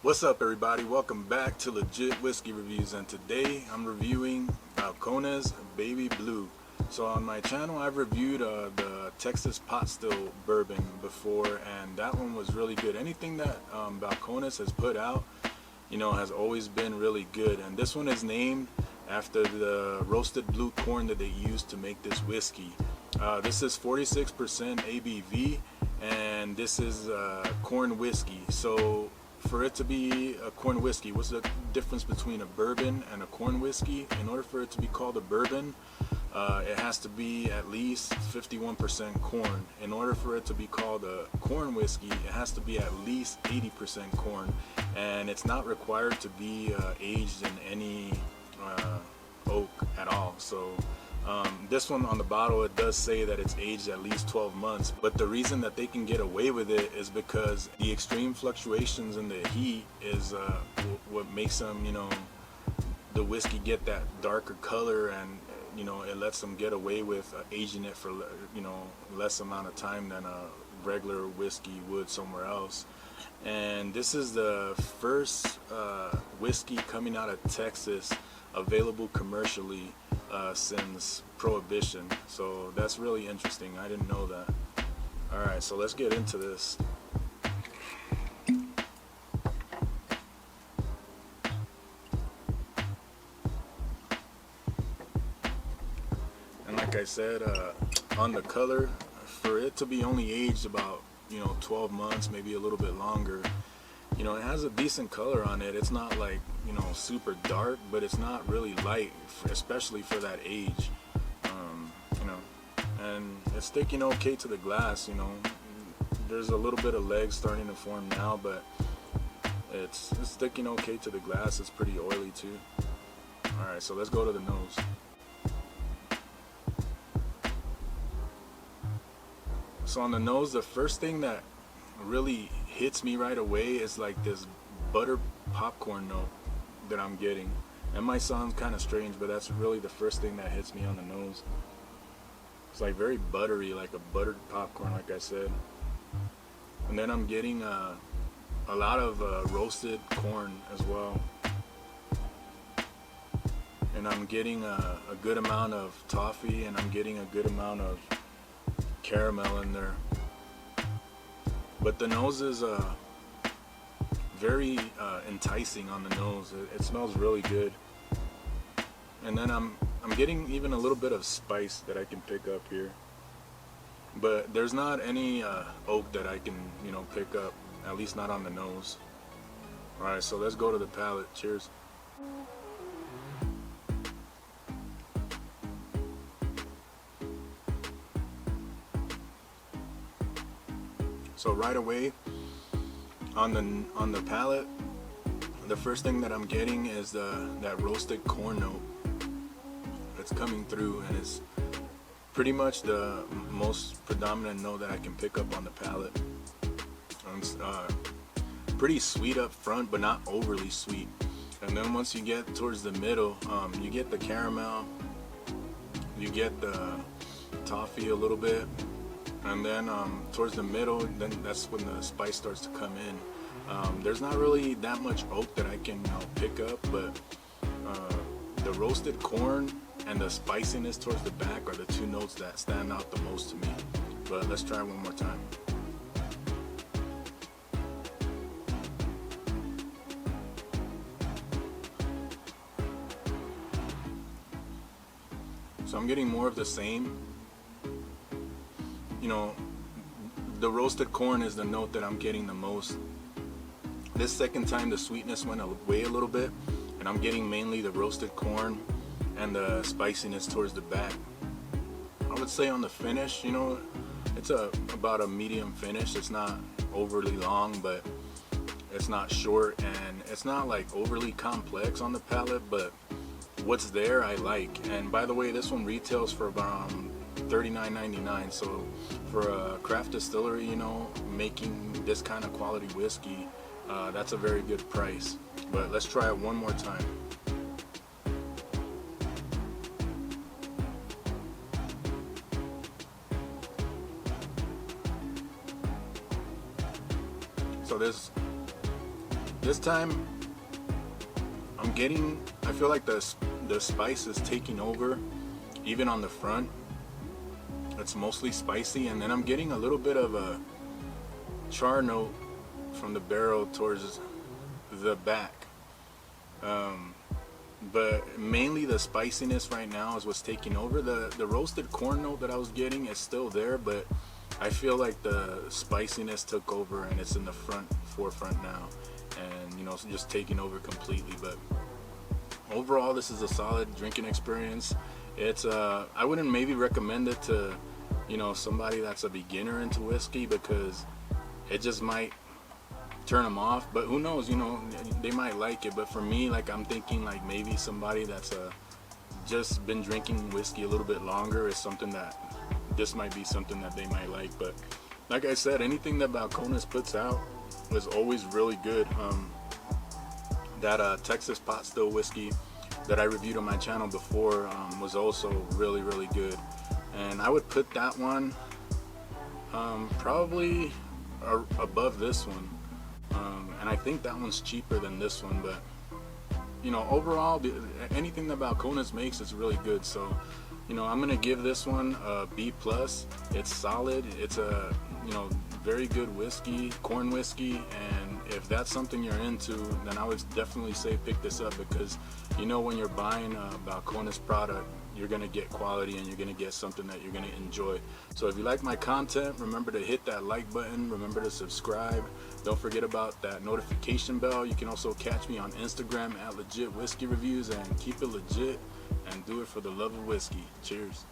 What's up, everybody? Welcome back to Legit Whiskey Reviews, and today I'm reviewing Balcones Baby Blue. So on my channel I've reviewed the Texas pot still bourbon before, and that one was really good. Anything that Balcones has put out, you know, has always been really good, and this one is named after the roasted blue corn that they used to make this whiskey. This is 46% ABV, and this is corn whiskey. So for it to be a corn whiskey, what's the difference between a bourbon and a corn whiskey? In order for it to be called a bourbon, it has to be at least 51% corn. In order for it to be called a corn whiskey, it has to be at least 80% corn, and it's not required to be aged in any oak at all. So this one on the bottle, it does say that it's aged at least 12 months, but the reason that they can get away with it is because the extreme fluctuations in the heat is what makes them, you know, the whiskey get that darker color, and you know, it lets them get away with aging it for, you know, less amount of time than a regular whiskey would somewhere else. And this is the first whiskey coming out of Texas available commercially since Prohibition. So that's really interesting. I didn't know that. Alright, so let's get into this. And like I said, on the color, for it to be only aged about, you know, 12 months, maybe a little bit longer, you know, it has a decent color on it. It's not like, you know, super dark, but it's not really light, especially for that age. You know, and it's sticking okay to the glass. You know, there's a little bit of legs starting to form now, but it's sticking okay to the glass. It's pretty oily too. All right, so let's go to the nose. So on the nose, the first thing that really hits me right away is like this butter popcorn note that I'm getting. It might sound kind of strange, but that's really the first thing that hits me on the nose. It's like very buttery, like a buttered popcorn, like I said. And then I'm getting a lot of roasted corn as well. And I'm getting a good amount of toffee, and I'm getting a good amount of caramel in there. But the nose is very enticing on the nose. It smells really good. And then I'm getting even a little bit of spice that I can pick up here. But there's not any oak that I can, you know, pick up, at least not on the nose. Alright, so let's go to the palate. Cheers. So right away on the palate, the first thing that I'm getting is that roasted corn note that's coming through, and it's pretty much the most predominant note that I can pick up on the palate. It's pretty sweet up front, but not overly sweet. And then once you get towards the middle, you get the caramel, you get the toffee a little bit. And then towards the middle, then that's when the spice starts to come in. There's not really that much oak that I can, you know, pick up, but the roasted corn and the spiciness towards the back are the two notes that stand out the most to me. But let's try one more time. So I'm getting more of the same. You know, the roasted corn is the note that I'm getting the most. This second time the sweetness went away a little bit, and I'm getting mainly the roasted corn and the spiciness towards the back. I would say on the finish, you know, it's about a medium finish. It's not overly long, but it's not short, and it's not like overly complex on the palate, but what's there I like. And by the way, this one retails for about $39.99, so for a craft distillery, you know, making this kind of quality whiskey, that's a very good price. But let's try it one more time. So this this time I'm getting, I feel like the spice is taking over even on the front. It's mostly spicy, and then I'm getting a little bit of a char note from the barrel towards the back. But mainly the spiciness right now is what's taking over. The roasted corn note that I was getting is still there, but I feel like the spiciness took over and it's in the forefront now, and you know, it's just taking over completely. But overall, this is a solid drinking experience. It's I wouldn't maybe recommend it to, you know, somebody that's a beginner into whiskey, because it just might turn them off. But who knows, you know, they might like it. But for me, like, I'm thinking like maybe somebody that's just been drinking whiskey a little bit longer is something that this might be something that they might like. But like I said, anything that Balcones puts out is always really good. That Texas pot still whiskey that I reviewed on my channel before was also really, really good, and I would put that one probably above this one, and I think that one's cheaper than this one. But you know, overall, anything that Balcones makes is really good. So you know, I'm gonna give this one a B+. It's solid. It's a, you know, very good whiskey, corn whiskey, and if that's something you're into, then I would definitely say pick this up, because you know, when you're buying a Balcones product, you're gonna get quality and you're gonna get something that you're gonna enjoy. So if you like my content, remember to hit that like button, remember to subscribe, don't forget about that notification bell. You can also catch me on Instagram at LegitWhiskeyReviews, and keep it legit and do it for the love of whiskey. Cheers.